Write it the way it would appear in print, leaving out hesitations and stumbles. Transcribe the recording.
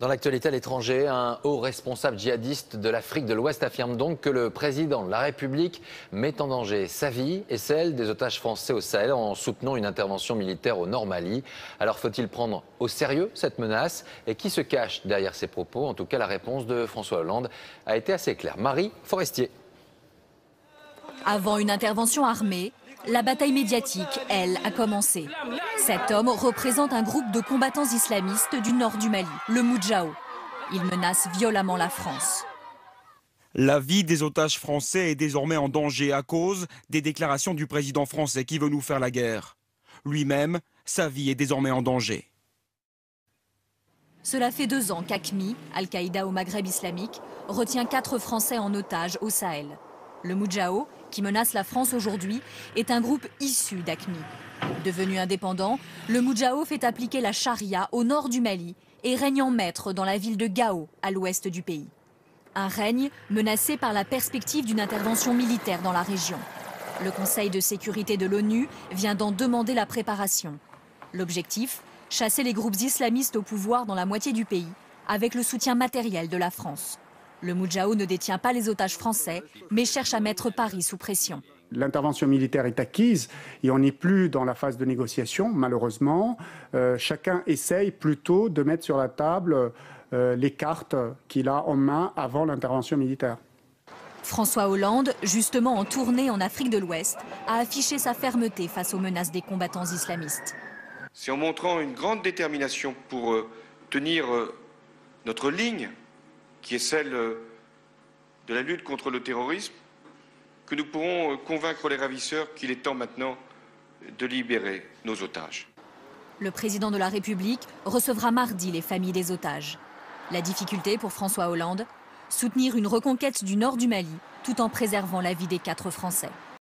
Dans l'actualité à l'étranger, un haut responsable djihadiste de l'Afrique de l'Ouest affirme donc que le président de la République met en danger sa vie et celle des otages français au Sahel en soutenant une intervention militaire au Nord Mali. Alors faut-il prendre au sérieux cette menace et qui se cache derrière ces propos? En tout cas, la réponse de François Hollande a été assez claire. Marie Forestier. Avant une intervention armée, la bataille médiatique, elle, a commencé. Cet homme représente un groupe de combattants islamistes du nord du Mali, le Moudjahou. Il menace violemment la France. La vie des otages français est désormais en danger à cause des déclarations du président français qui veut nous faire la guerre. Lui-même, sa vie est désormais en danger. Cela fait 2 ans qu'AQMI, Al-Qaïda au Maghreb islamique, retient 4 Français en otage au Sahel. Le Moudjahou, qui menace la France aujourd'hui, est un groupe issu d'AQMI. Devenu indépendant, le Moudjahou fait appliquer la charia au nord du Mali et règne en maître dans la ville de Gao, à l'ouest du pays. Un règne menacé par la perspective d'une intervention militaire dans la région. Le Conseil de sécurité de l'ONU vient d'en demander la préparation. L'objectif, chasser les groupes islamistes au pouvoir dans la moitié du pays, avec le soutien matériel de la France. Le Moudjahou ne détient pas les otages français, mais cherche à mettre Paris sous pression. L'intervention militaire est acquise et on n'est plus dans la phase de négociation, malheureusement. Chacun essaye plutôt de mettre sur la table les cartes qu'il a en main avant l'intervention militaire. François Hollande, justement en tournée en Afrique de l'Ouest, a affiché sa fermeté face aux menaces des combattants islamistes. C'est en montrant une grande détermination pour tenir notre ligne, qui est celle de la lutte contre le terrorisme, que nous pourrons convaincre les ravisseurs qu'il est temps maintenant de libérer nos otages. Le président de la République recevra mardi les familles des otages. La difficulté pour François Hollande, soutenir une reconquête du nord du Mali tout en préservant la vie des 4 Français.